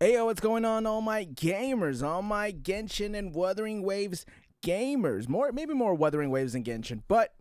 Hey yo, what's going on, all my gamers, all my Genshin and Wuthering Waves gamers? Maybe more Wuthering Waves than Genshin, but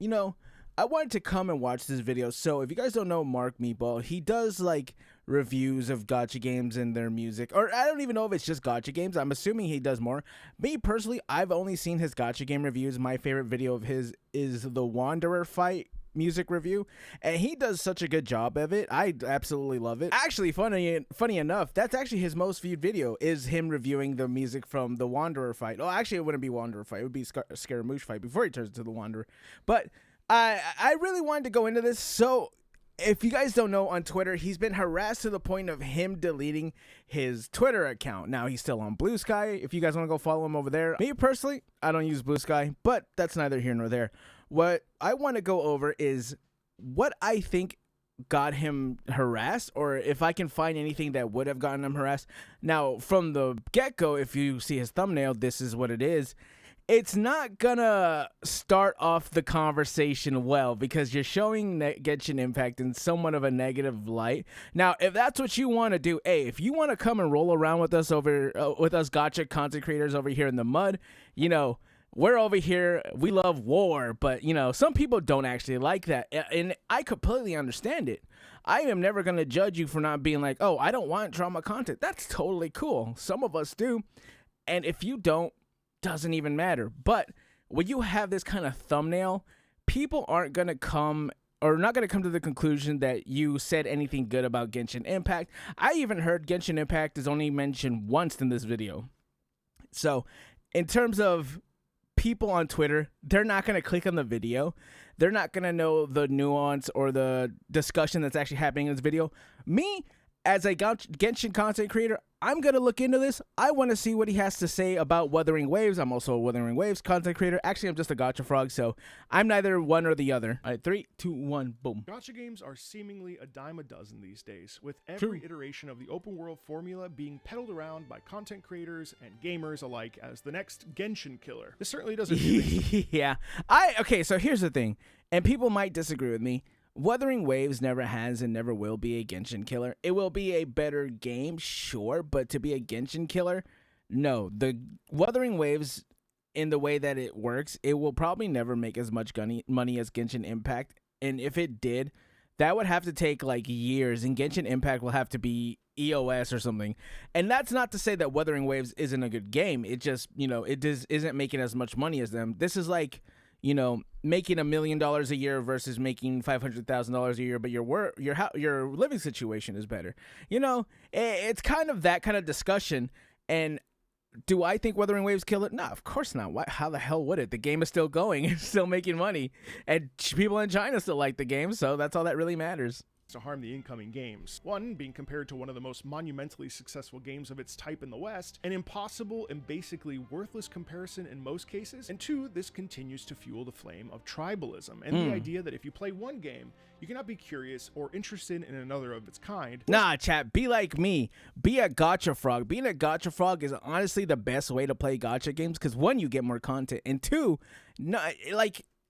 I wanted to come and watch this video. So if you guys don't know MarcoMeatball, he does like reviews of gacha games and their music, or I don't even know if it's just gacha games. I'm assuming he does more. Me personally, I've only seen his gacha game reviews. My favorite video of his is the Wanderer fight music review, and he does such a good job of it. I absolutely love it. Actually, funny enough, that's actually his most viewed video, is him reviewing the music from the Wanderer fight. Oh, actually, it wouldn't be Wanderer fight, it would be Scaramouche fight before he turns into the Wanderer. But I really wanted to go into this. So if you guys don't know, on Twitter, he's been harassed to the point of him deleting his Twitter account. Now, he's still on Blue Sky. If you guys want to go follow him over there. Me, personally, I don't use Blue Sky, but that's neither here nor there. What I want to go over is what I think got him harassed, or if I can find anything that would have gotten him harassed. Now, from the get-go, if you see his thumbnail, this is what it is. It's not gonna start off the conversation well, because you're showing Genshin Impact in somewhat of a negative light. Now, if that's what you want to do, hey, if you want to come and roll around with us with us gacha content creators over here in the mud, we're over here, we love war, but some people don't actually like that, and I completely understand it. I am never gonna judge you for not being like, oh, I don't want drama content. That's totally cool. Some of us do, and if you don't, doesn't even matter. But when you have this kind of thumbnail, people aren't gonna come, or not gonna come to the conclusion that you said anything good about Genshin Impact. I even heard Genshin Impact is only mentioned once in this video. So in terms of people on Twitter, they're not gonna click on the video. They're not gonna know the nuance or the discussion that's actually happening in this video. Me, as a Genshin content creator, I'm going to look into this. I want to see what he has to say about Wuthering Waves. I'm also a Wuthering Waves content creator. Actually, I'm just a gacha frog, so I'm neither one or the other. All right, 3, 2, 1, boom. Gacha games are seemingly a dime a dozen these days, with every iteration of the open world formula being peddled around by content creators and gamers alike as the next Genshin killer. This certainly doesn't Yeah. Okay, so here's the thing, and people might disagree with me. Wuthering Waves never has and never will be a Genshin killer. It will be a better game, sure, but to be a Genshin killer, no. The Wuthering Waves, in the way that it works, it will probably never make as much money as Genshin Impact. And if it did, that would have to take like years, and Genshin Impact will have to be EOS or something. And that's not to say that Wuthering Waves isn't a good game. It just, isn't making as much money as them. This is like, making $1 million a year versus making $500,000 a year, but your living situation is better. It's kind of that kind of discussion. And do I think Wuthering Waves kill it? No, of course not. Why? How the hell would it? The game is still going. It's still making money, and people in China still like the game, so that's all that really matters. To harm the incoming games. One, being compared to one of the most monumentally successful games of its type in the West, an impossible and basically worthless comparison in most cases. And two, this continues to fuel the flame of tribalism and the idea that if you play one game, you cannot be curious or interested in another of its kind. Nah, chat, be like me. Be a gacha frog. Being a gacha frog is honestly the best way to play gacha games, because one, you get more content, and two,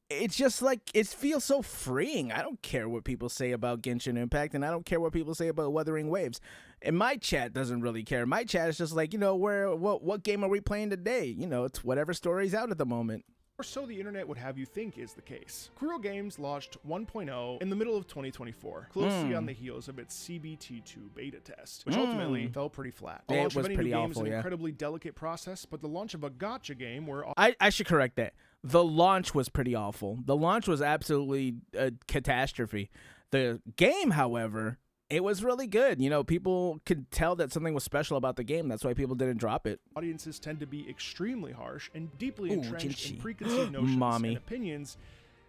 it's just like, it feels so freeing. I don't care what people say about Genshin Impact, and I don't care what people say about Wuthering Waves. And my chat doesn't really care. My chat is just like, what game are we playing today? It's whatever story's out at the moment. Or so the internet would have you think is the case. Kuro Games launched 1.0 in the middle of 2024, closely on the heels of its CBT2 beta test, which ultimately fell pretty flat. The launch of any new game is an incredibly delicate process, but the launch of a gacha game where... I should correct that. The launch was pretty awful. The launch was absolutely a catastrophe. The game, however, it was really good. People could tell that something was special about the game. That's why people didn't drop it. Audiences tend to be extremely harsh and deeply entrenched in preconceived notions and opinions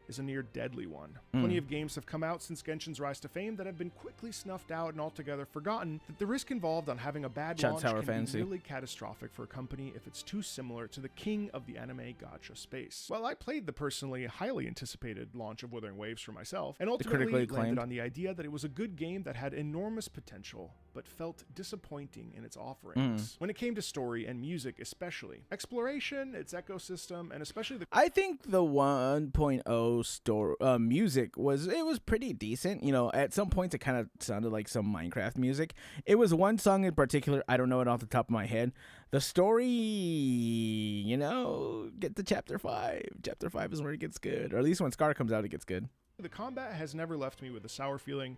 is a near deadly one. Plenty of games have come out since Genshin's rise to fame that have been quickly snuffed out and altogether forgotten. That the risk involved on having a bad launch can be really catastrophic for a company if it's too similar to the king of the anime gacha space. Well, I played the personally highly anticipated launch of Wuthering Waves for myself, and ultimately landed on the idea that it was a good game that had enormous potential. but felt disappointing in its offerings. When it came to story and music especially. Exploration, its ecosystem, and especially the... I think the 1.0 story music was pretty decent. You know, at some points it kind of sounded like some Minecraft music. It was one song in particular, I don't know it off the top of my head. The story, you know, get to chapter 5. Chapter 5 is where it gets good. Or at least when Scar comes out, it gets good. The combat has never left me with a sour feeling.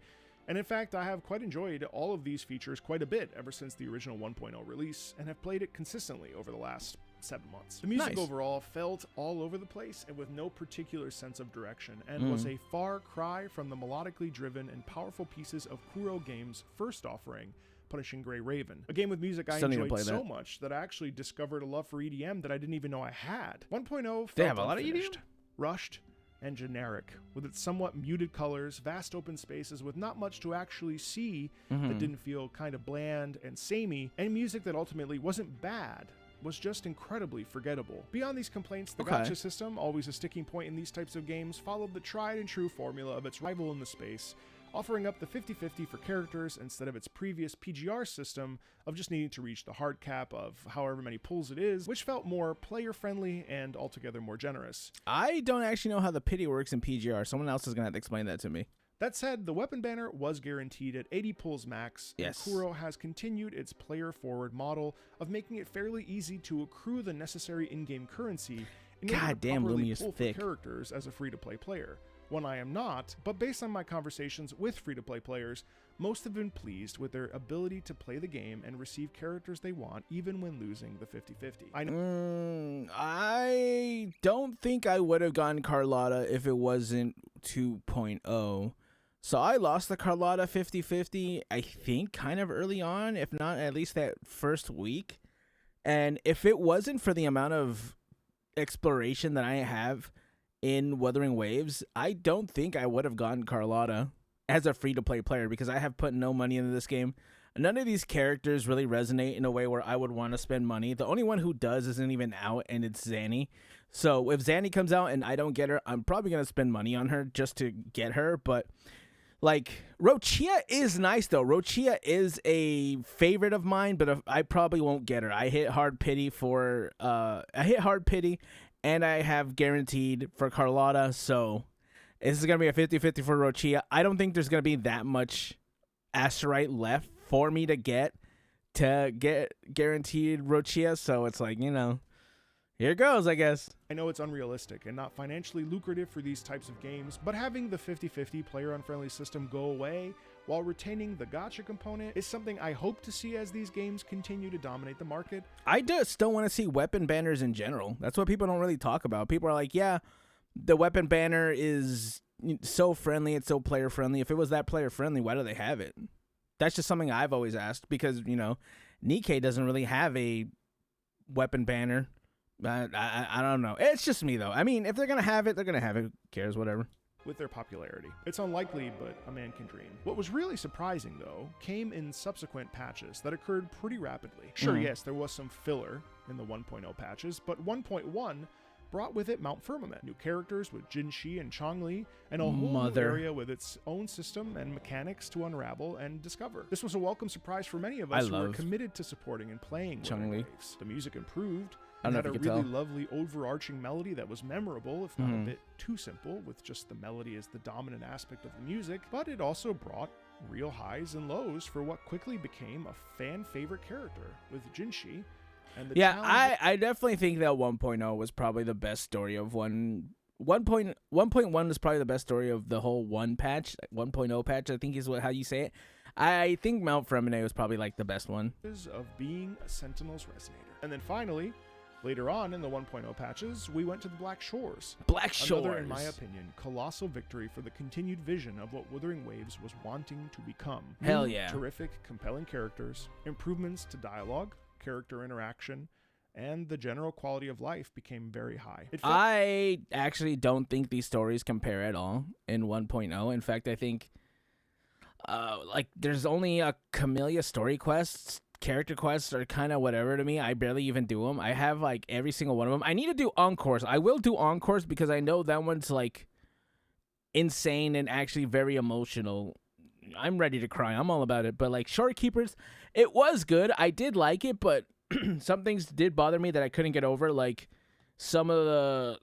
And in fact, I have quite enjoyed all of these features quite a bit ever since the original 1.0 release, and have played it consistently over the last 7 months. The music overall felt all over the place and with no particular sense of direction, and was a far cry from the melodically driven and powerful pieces of Kuro Games' first offering, Punishing Gray Raven. A game with music I enjoyed so much that I actually discovered a love for EDM that I didn't even know I had. 1.0 felt they have a lot of EDM? Rushed, and generic, with its somewhat muted colors, vast open spaces with not much to actually see that didn't feel kind of bland and samey, and music that ultimately wasn't bad, was just incredibly forgettable. Beyond these complaints, the gacha system, always a sticking point in these types of games, followed the tried and true formula of its rival in the space, offering up the 50-50 for characters instead of its previous PGR system of just needing to reach the hard cap of however many pulls it is, which felt more player-friendly and altogether more generous. I don't actually know how the pity works in PGR. Someone else is going to have to explain that to me. That said, the weapon banner was guaranteed at 80 pulls max, and Kuro has continued its player-forward model of making it fairly easy to accrue the necessary in-game currency in order to properly pull for characters as a free-to-play player. One I am not, but based on my conversations with free-to-play players, most have been pleased with their ability to play the game and receive characters they want, even when losing the 50-50. I don't think I would have gotten Carlotta if it wasn't 2.0. So I lost the Carlotta 50-50, I think, kind of early on, if not at least that first week. And if it wasn't for the amount of exploration that I have in Wuthering Waves, I don't think I would have gotten Carlotta as a free-to-play player, because I have put no money into this game. None of these characters really resonate in a way where I would want to spend money. The only one who does isn't even out, and it's Zanny. So if Zanny comes out and I don't get her, I'm probably going to spend money on her just to get her. But like, Rochia is nice, though. Rochia is a favorite of mine, but I probably won't get her. I hit hard pity and I have guaranteed for Carlotta, so this is going to be a 50-50 for Rochia. I don't think there's going to be that much Asterite left for me to get guaranteed Rochia, so it's like, you know, here goes, I guess. I know it's unrealistic and not financially lucrative for these types of games, but having the 50-50 player-unfriendly system go away while retaining the gacha component is something I hope to see as these games continue to dominate the market. I just don't want to see weapon banners in general. That's what people don't really talk about. People are like, yeah, the weapon banner is so friendly, it's so player-friendly. If it was that player-friendly, why do they have it? That's just something I've always asked, because, you know, Nikkei doesn't really have a weapon banner. I don't know. It's just me, though. I mean, if they're going to have it, they're going to have it. Who cares? Whatever. With their popularity. It's unlikely, but a man can dream. What was really surprising, though, came in subsequent patches that occurred pretty rapidly. Sure, yes, there was some filler in the 1.0 patches, but 1.1 brought with it Mount Firmament, new characters with Jinshi and Chongli, and a whole new area with its own system and mechanics to unravel and discover. This was a welcome surprise for many of us who were committed to supporting and playing Wuthering Waves. The music improved, and had a really lovely overarching melody that was memorable, if not a bit too simple, with just the melody as the dominant aspect of the music, but it also brought real highs and lows for what quickly became a fan-favorite character with Jinshi. And I definitely think that 1.0 was probably the best story of 1.1 is probably the best story of the whole 1.0 patch, I think is how you say it. I think Mount Firmament was probably like the best one. Of being a Sentinel's Resonator. And then finally, later on in the 1.0 patches, we went to the Black Shores. Another, in my opinion, colossal victory for the continued vision of what Wuthering Waves was wanting to become. Hell yeah. Terrific, compelling characters, improvements to dialogue, character interaction, and the general quality of life became very high. I actually don't think these stories compare at all in 1.0. In fact, I think like there's only a Camellia story quests. Character quests are kind of whatever to me. I barely even do them. I have like every single one of them. I need to do encores. I will do encores because I know that one's like insane and actually very emotional. I'm ready to cry. I'm all about it. But like Shorekeepers, it was good. I did like it, but some things did bother me that I couldn't get over, like some of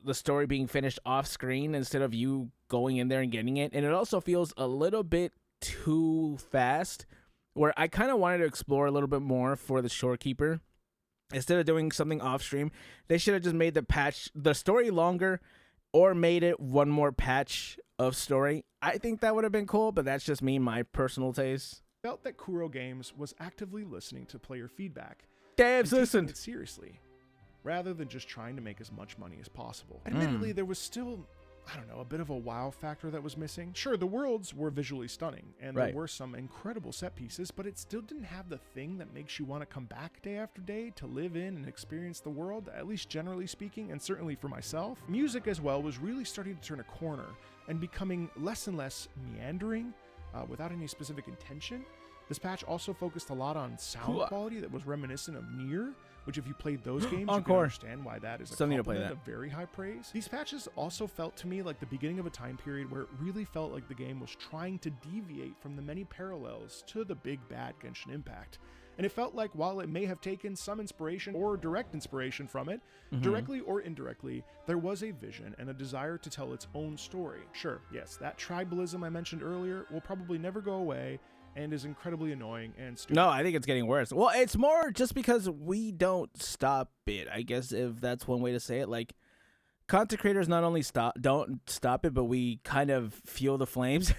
the story being finished off screen instead of you going in there and getting it. And it also feels a little bit too fast, where I kind of wanted to explore a little bit more for the Shorekeeper. Instead of doing something off stream, they should have just made the story longer, or made it one more patch of story. I think that would have been cool, but that's just me, my personal taste. Felt that Kuro Games was actively listening to player feedback. Devs listened it seriously, rather than just trying to make as much money as possible. Admittedly, there was still, I don't know, a bit of a wow factor that was missing. Sure, the worlds were visually stunning, and there were some incredible set pieces, but it still didn't have the thing that makes you want to come back day after day to live in and experience the world, at least generally speaking, and certainly for myself. Music as well was really starting to turn a corner and becoming less and less meandering, without any specific intention. This patch also focused a lot on sound quality that was reminiscent of Nier, which if you played those games, you can understand why that is a compliment of very high praise. These patches also felt to me like the beginning of a time period where it really felt like the game was trying to deviate from the many parallels to the big bad Genshin Impact. And it felt like while it may have taken some inspiration or direct inspiration from it, directly or indirectly, there was a vision and a desire to tell its own story. Sure, yes, that tribalism I mentioned earlier will probably never go away, and is incredibly annoying and stupid. No, I think it's getting worse. Well, it's more just because we don't stop it, I guess, if that's one way to say it. Like, content creators not only don't stop it, but we kind of fuel the flames.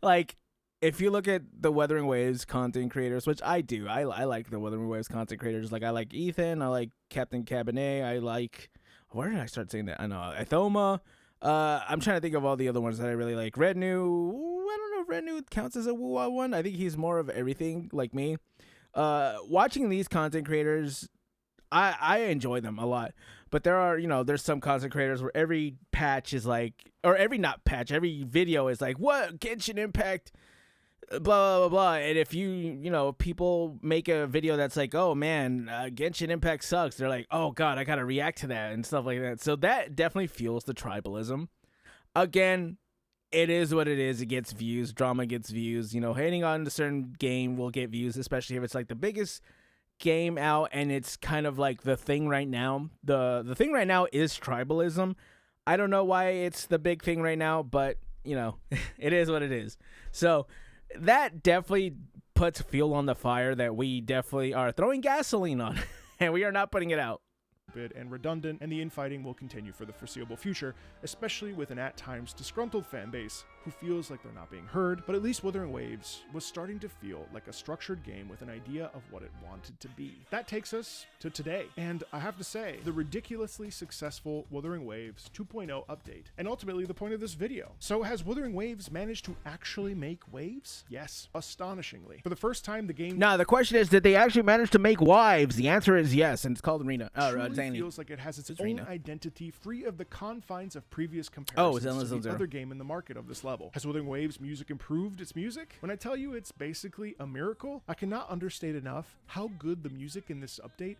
Like, if you look at the Wuthering Waves content creators, which I do, I like the Wuthering Waves content creators. Like, I like Ethan, I like Captain Cabernet, I like, where did I start saying that? I know, Ithoma. I'm trying to think of all the other ones that I really like. Red New, I don't know if Red New counts as a woo-wah one. I think he's more of everything like me. Watching these content creators, I enjoy them a lot. But there are, there's some content creators where every patch is like, or every video is like, what? Genshin Impact, blah, blah, blah, blah. And if people make a video that's like, oh man, Genshin Impact sucks, they're like, oh god, I gotta react to that and stuff like that. So that definitely fuels the tribalism. Again, it is what it is. It gets views. Drama gets views. Hating on a certain game will get views, especially if it's like the biggest game out and it's kind of like the thing right now. The thing right now is tribalism. I don't know why it's the big thing right now, but it is what it is. So that definitely puts fuel on the fire that we definitely are throwing gasoline on, and we are not putting it out. And redundant, and the infighting will continue for the foreseeable future, especially with an at times disgruntled fan base who feels like they're not being heard. But at least Wuthering Waves was starting to feel like a structured game with an idea of what it wanted to be. That takes us to today, and I have to say, the ridiculously successful Wuthering Waves 2.0 update, and ultimately the point of this video. So has Wuthering Waves managed to actually make waves? Yes, astonishingly. For the first time, the game... Nah, the question is, did they actually manage to make wives? The answer is yes, and it's called Arena. Feels like it has its own identity, free of the confines of previous comparisons to the other game in the market of this level. Has Wuthering Waves music improved its music? When I tell you it's basically a miracle, I cannot understate enough how good the music in this update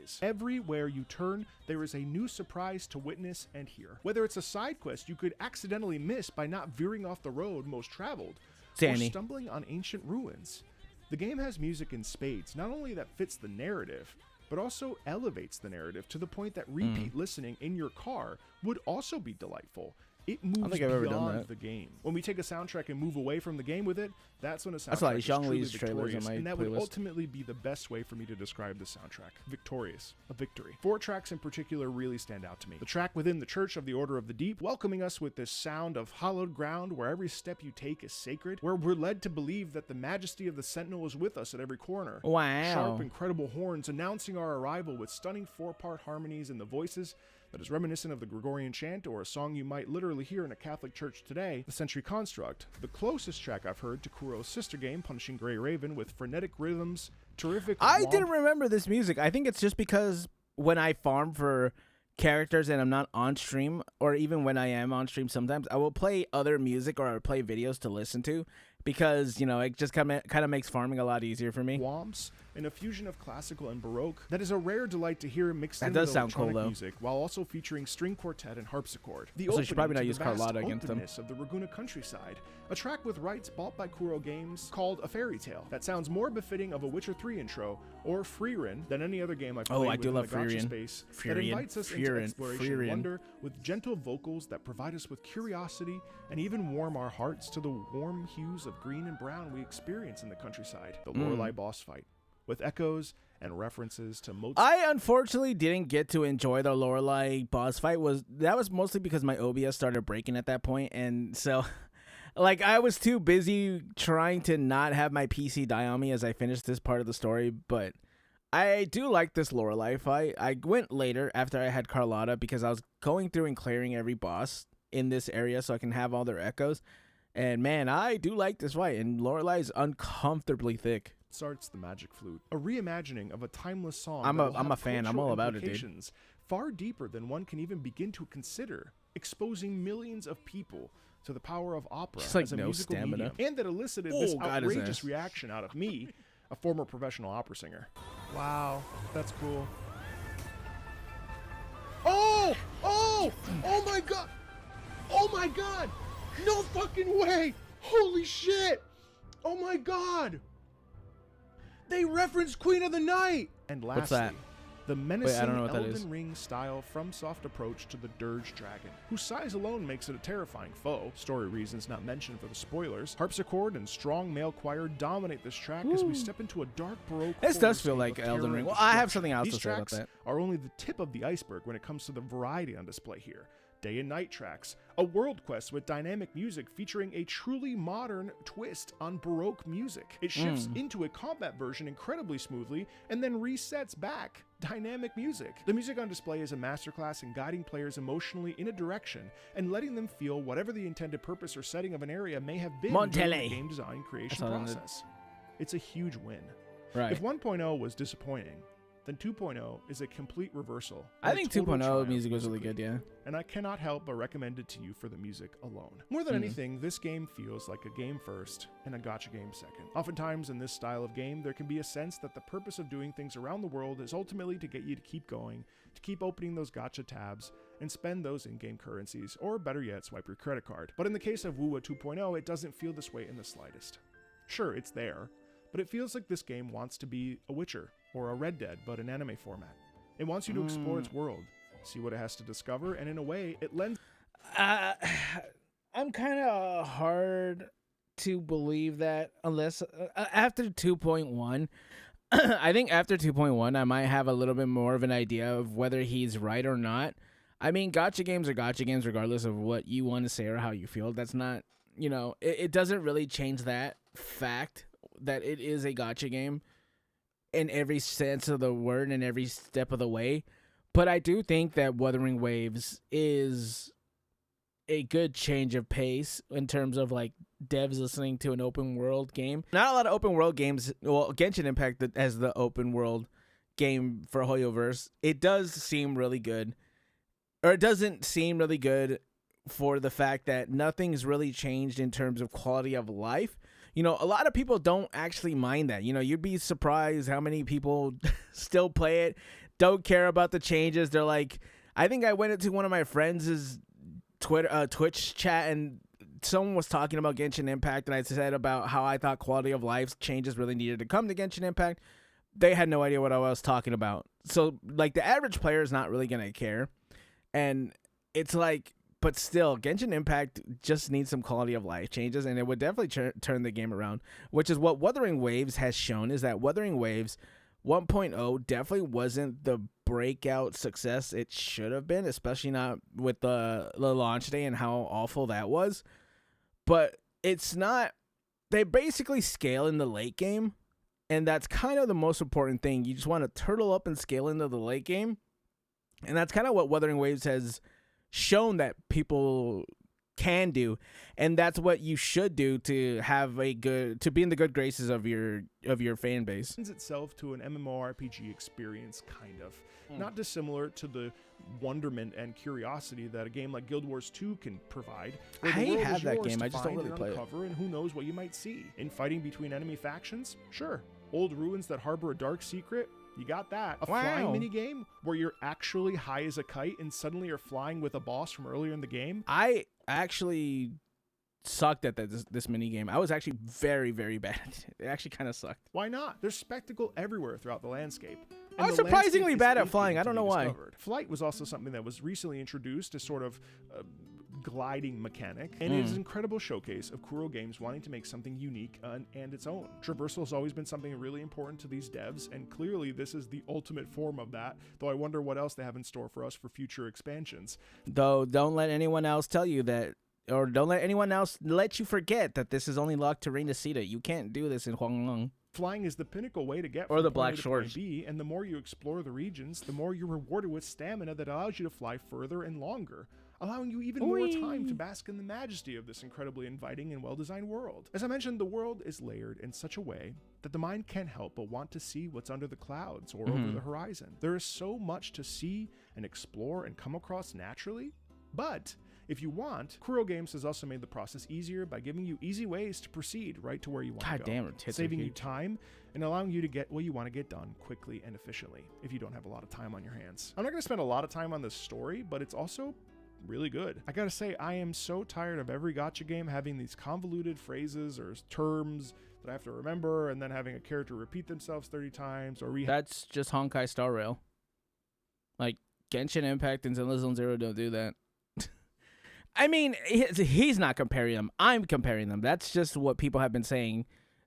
is. Everywhere you turn, there is a new surprise to witness and hear. Whether it's a side quest you could accidentally miss by not veering off the road most traveled, or stumbling on ancient ruins. The game has music in spades, not only that fits the narrative, but also elevates the narrative to the point that repeat listening in your car would also be delightful. It moves beyond the game. When we take a soundtrack and move away from the game with it, that's when a soundtrack is truly victorious, and that would ultimately be the best way for me to describe the soundtrack. Victorious. A victory. 4 tracks in particular really stand out to me. The track Within the Church of the Order of the Deep, welcoming us with this sound of hallowed ground where every step you take is sacred, where we're led to believe that the majesty of the Sentinel is with us at every corner. Wow. Sharp, incredible horns announcing our arrival with stunning 4-part harmonies in the voices that is reminiscent of the Gregorian chant or a song you might literally hear in a Catholic church today, the Century Construct, the closest track I've heard to Kuro's sister game, Punishing Grey Raven, with frenetic rhythms, terrific I didn't remember this music. I think it's just because when I farm for characters and I'm not on stream, or even when I am on stream sometimes, I will play other music or I'll play videos to listen to, because, it just kind of makes farming a lot easier for me. Womps in a fusion of classical and baroque that is a rare delight to hear mixed in does with sound electronic cool, though. music, while also featuring string quartet and harpsichord. The So you should probably not opening use to the vast Carlotta against them. openness of the Raguna countryside, a track with rights bought by Kuro Games called A Fairy Tale that sounds more befitting of a Witcher 3 intro or frfr than any other game I've played I do within love the gacha frfr. space that invites us into exploration and wonder with gentle vocals that provide us with curiosity and even warm our hearts to the warm hues of green and brown we experience in the countryside. The Lorelei boss fight, with echoes and references to Mozart. I unfortunately didn't get to enjoy the Lorelei boss fight. That was mostly because my OBS started breaking at that point, and so like I was too busy trying to not have my PC die on me as I finished this part of the story. But I do like this Lorelei fight. I went later after I had Carlotta because I was going through and clearing every boss in this area so I can have all their echoes. And man, I do like this fight, and Lorelei is uncomfortably thick. Mozart's The Magic Flute, a reimagining of a timeless song. I'm a fan. I'm all about it, dude. Far deeper than one can even begin to consider, exposing millions of people to the power of opera as a musical medium, and that elicited this outrageous reaction out of me, a former professional opera singer. Wow, that's cool. Oh my god! Oh my god! No fucking way! Holy shit! Oh my god! They referenced Queen of the Night! And lastly, what's that? The menacing Elden Ring style FromSoft approach to the Dirge Dragon, whose size alone makes it a terrifying foe. Story reasons not mentioned for the spoilers. Harpsichord and strong male choir dominate this track as we step into a dark baroque. This does feel like Elden Ring. Well, I have something else to say about that. These tracks are only the tip of the iceberg when it comes to the variety on display here. Day and night tracks, a world quest with dynamic music featuring a truly modern twist on baroque music. It shifts into a combat version incredibly smoothly and then resets back. Dynamic music. The music on display is a masterclass in guiding players emotionally in a direction and letting them feel whatever the intended purpose or setting of an area may have been during the game design creation process. It's a huge win. Right. If 1.0 was disappointing, then 2.0 is a complete reversal. I think 2.0 music was really good, yeah. And I cannot help but recommend it to you for the music alone. More than anything, this game feels like a game first and a gacha game second. Oftentimes in this style of game, there can be a sense that the purpose of doing things around the world is ultimately to get you to keep going, to keep opening those gacha tabs, and spend those in-game currencies, or better yet, swipe your credit card. But in the case of WUWA 2.0, it doesn't feel this way in the slightest. Sure, it's there, but it feels like this game wants to be a Witcher or a Red Dead, but in anime format. It wants you to explore its world, see what it has to discover, and in a way, it lends... I'm kind of hard to believe that unless... after 2.1, I think after 2.1, I might have a little bit more of an idea of whether he's right or not. I mean, gacha games are gacha games regardless of what you want to say or how you feel. That's not, it doesn't really change that fact that it is a gacha game in every sense of the word and every step of the way. But I do think that Wuthering Waves is a good change of pace in terms of like devs listening to an open world game. Not a lot of open world games. Well, Genshin Impact as the open world game for Hoyoverse, it does seem really good. Or it doesn't seem really good for the fact that nothing's really changed in terms of quality of life. A lot of people don't actually mind that. You'd be surprised how many people still play it, don't care about the changes. They're like, I think I went into one of my friends' Twitch chat and someone was talking about Genshin Impact, and I said about how I thought quality of life changes really needed to come to Genshin Impact. They had no idea what I was talking about. So, like, the average player is not really going to care. And it's like, but still, Genshin Impact just needs some quality of life changes, and it would definitely turn the game around, which is what Wuthering Waves has shown, is that Wuthering Waves 1.0 definitely wasn't the breakout success it should have been, especially not with the launch day and how awful that was. But it's not... They basically scale in the late game, and that's kind of the most important thing. You just want to turtle up and scale into the late game, and that's kind of what Wuthering Waves has shown that people can do, and that's what you should do to be in the good graces of your fan base. It itself to an MMORPG experience, kind of. Not dissimilar to the wonderment and curiosity that a game like Guild Wars 2 can provide. I have that game, I just don't really play it. And who knows what you might see. In fighting between enemy factions? Sure. Old ruins that harbor a dark secret? You got that. A Wow. flying minigame where you're actually high as a kite and suddenly are flying with a boss from earlier in the game? I actually sucked at this mini game. I was actually very, very bad. It actually kind of sucked. Why not? There's spectacle everywhere throughout the landscape. I was surprisingly bad at flying. I don't know why. Flight was also something that was recently introduced as sort of gliding mechanic, and it is an incredible showcase of Kuro Games wanting to make something unique and its own. Traversal has always been something really important to these devs, and clearly this is the ultimate form of that, though I wonder what else they have in store for us for future expansions. Though, don't let anyone else tell you that, or don't let anyone else let you forget that this is only locked to Reseda. You can't do this in Huanglong. Flying is the pinnacle way to get or from the point Black A to Shores. point B, and the more you explore the regions, the more you're rewarded with stamina that allows you to fly further and longer, allowing you even more time to bask in the majesty of this incredibly inviting and well-designed world. As I mentioned, the world is layered in such a way that the mind can't help but want to see what's under the clouds or over the horizon. There is so much to see and explore and come across naturally, but if you want, Kuro Games has also made the process easier by giving you easy ways to proceed right to where you want to go. God damn it, saving you time and allowing you to get what you want to get done quickly and efficiently if you don't have a lot of time on your hands. I'm not going to spend a lot of time on this story, but it's also really good. I gotta say, I am so tired of every gacha game having these convoluted phrases or terms that I have to remember, and then having a character repeat themselves 30 times or That's just Honkai Star Rail. Like, Genshin Impact and Zenless Zone Zero don't do that. I mean, he's not comparing them. I'm comparing them. That's just what people have been saying.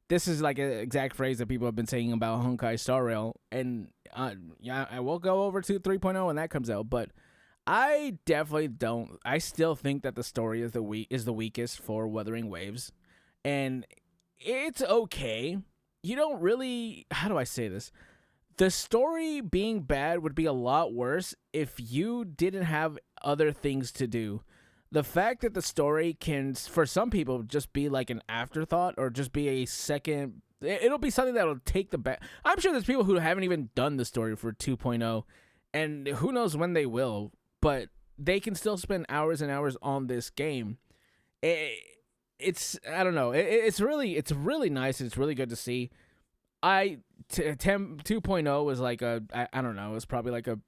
This is like an exact phrase that people have been saying about Honkai Star Rail. And yeah, I will go over to 3.0 when that comes out, but I definitely don't. I still think that the story is the weakest for Wuthering Waves, and it's okay. You don't really. How do I say this? The story being bad would be a lot worse if you didn't have other things to do. The fact that the story can, for some people, just be like an afterthought or just be a second. It'll be something that'll take the back. I'm sure there's people who haven't even done the story for 2.0, and who knows when they will. But they can still spend hours and hours on this game. It's I don't know. It's really nice. It's really good to see. 2.0 was like I don't know. It was probably like a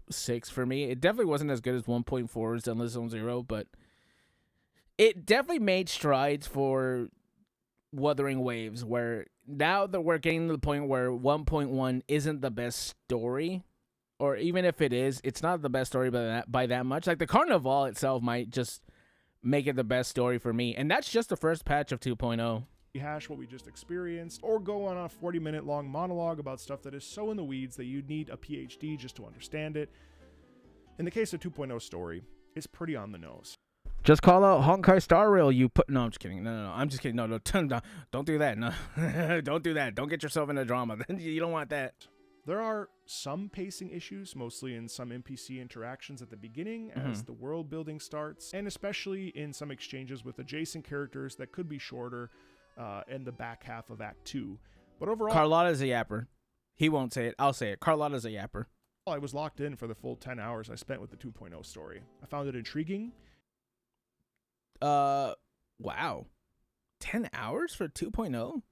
6 for me. It definitely wasn't as good as 1.4's Zenless Zone Zero, but it definitely made strides for Wuthering Waves. Where now that we're getting to the point where 1.1 isn't the best story. Or even if it is, it's not the best story by that much. Like the Carnival itself might just make it the best story for me. And that's just the first patch of 2.0. Rehash what we just experienced, or go on a 40-minute long monologue about stuff that is so in the weeds that you'd need a PhD just to understand it. In the case of 2.0 story, it's pretty on the nose. Just call out Honkai Star Rail. No, I'm just kidding. No. I'm just kidding. No, don't do that. No, don't do that. Don't get yourself in a drama. You don't want that. There are some pacing issues, mostly in some NPC interactions at the beginning as the world building starts, and especially in some exchanges with adjacent characters that could be shorter in the back half of Act 2. But overall, Carlotta's a yapper. He won't say it. I'll say it. Carlotta's a yapper. I was locked in for the full 10 hours I spent with the 2.0 story. I found it intriguing. Wow. 10 hours for 2.0?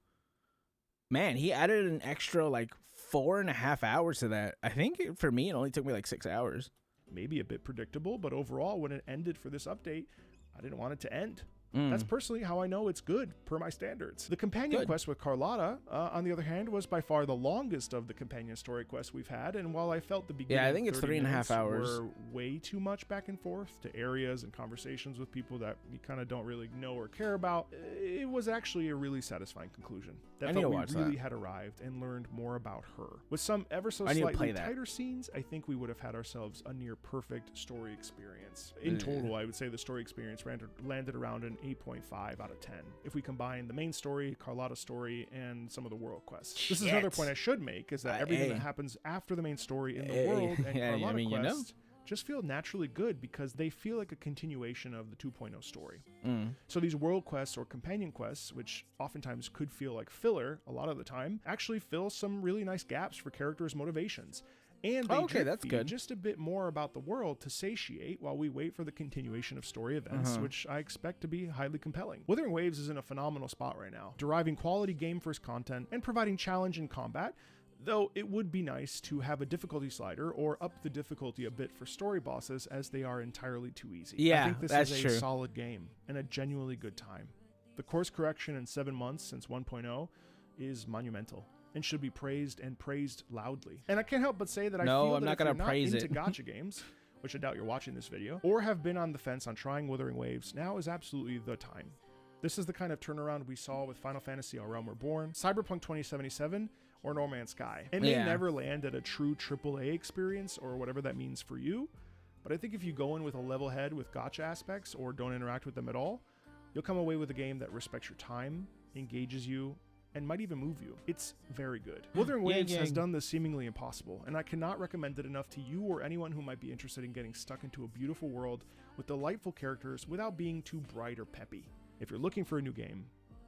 Man, he added an extra like 4.5 hours to that. I think for me, it only took me like 6 hours. Maybe a bit predictable, but overall, when it ended for this update, I didn't want it to end. That's personally how I know it's good, per my standards. The companion quest with Carlotta, on the other hand, was by far the longest of the companion story quests we've had, and while I felt the beginning I think it's 3.5 hours were way too much back and forth to areas and conversations with people that you kind of don't really know or care about, it was actually a really satisfying conclusion. That felt we really had arrived and learned more about her. With some ever so slightly tighter scenes, I think we would have had ourselves a near perfect story experience. In total, I would say the story experience landed around an 8.5 out of 10 if we combine the main story, Carlotta's story, and some of the world quests. This is another point I should make, is that everything that happens after the main story in the world and Carlotta quest just feel naturally good because they feel like a continuation of the 2.0 story. So these world quests or companion quests, which oftentimes could feel like filler a lot of the time, actually fill some really nice gaps for characters' motivations. And they that's good. just a bit more about the world to satiate while we wait for the continuation of story events, which I expect to be highly compelling. Wuthering Waves is in a phenomenal spot right now, deriving quality game-first content and providing challenge in combat, though it would be nice to have a difficulty slider or up the difficulty a bit for story bosses, as they are entirely too easy. Yeah, I think this that's is a true. solid game and a genuinely good time. The course correction in 7 months since 1.0 is monumental and should be praised, and praised loudly. And I can't help but say that I feel that if you're not into gacha games, which I doubt you're watching this video, or have been on the fence on trying Wuthering Waves, now is absolutely the time. This is the kind of turnaround we saw with Final Fantasy: A Realm Reborn, Cyberpunk 2077, or No Man's Sky. It may never land at a true AAA experience, or whatever that means for you, but I think if you go in with a level head with gacha aspects, or don't interact with them at all, you'll come away with a game that respects your time, engages you, and might even move you. It's very good. Wuthering Waves has done the seemingly impossible, and I cannot recommend it enough to you or anyone who might be interested in getting stuck into a beautiful world with delightful characters without being too bright or peppy. If you're looking for a new game,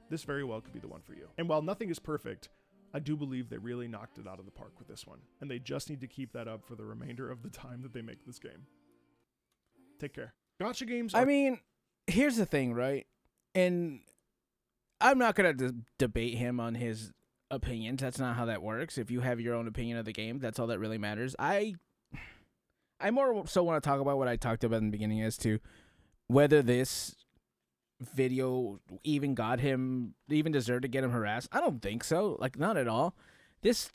this very well could be the one for you. And while nothing is perfect, I do believe they really knocked it out of the park with this one, and they just need to keep that up for the remainder of the time that they make this game. Take care. Gacha games I mean, here's the thing, right? And I'm not going to debate him on his opinions. That's not how that works. If you have your own opinion of the game, that's all that really matters. I more so want to talk about what I talked about in the beginning as to whether this video even deserved to get him harassed. I don't think so. Like, not at all. This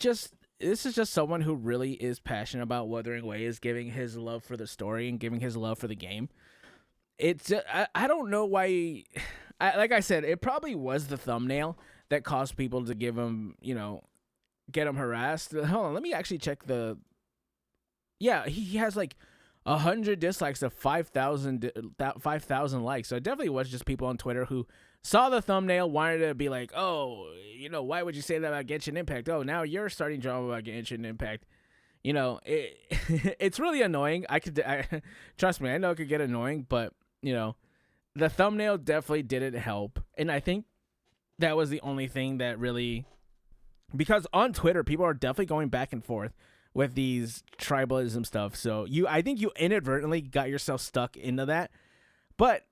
is just someone who really is passionate about Wuthering Waves, giving his love for the story and giving his love for the game. It's just, I don't know why. Like I said, it probably was the thumbnail that caused people to give him, get him harassed. Hold on, let me actually check the. Yeah, he has like 100 dislikes to 5,000 likes. So it definitely was just people on Twitter who saw the thumbnail, wanted to be like, oh, why would you say that about Genshin Impact? Oh, now you're starting drama about Genshin Impact. It's really annoying. Trust me, I know it could get annoying, but the thumbnail definitely didn't help. And I think that was the only thing that really, because on Twitter, people are definitely going back and forth with these tribalism stuff. So I think you inadvertently got yourself stuck into that. But,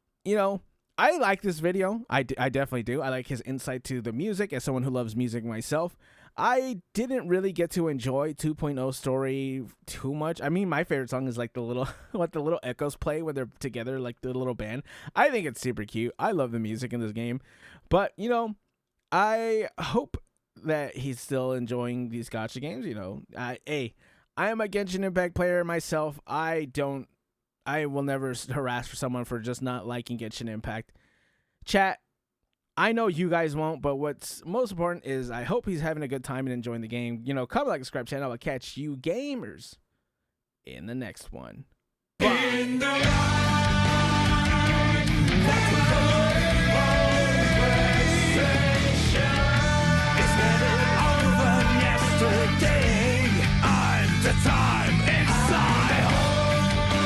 I like this video. I definitely do. I like his insight to the music as someone who loves music myself. I didn't really get to enjoy 2.0 story too much. I mean, my favorite song is like the little echoes play when they're together, like the little band. I think it's super cute. I love the music in this game. But, I hope that he's still enjoying these gacha games. I am a Genshin Impact player myself. I will never harass for someone for just not liking Genshin Impact. Chat, I know you guys won't, but what's most important is I hope he's having a good time and enjoying the game. Comment, like, subscribe, channel. I'll catch you gamers in the next one. Bye.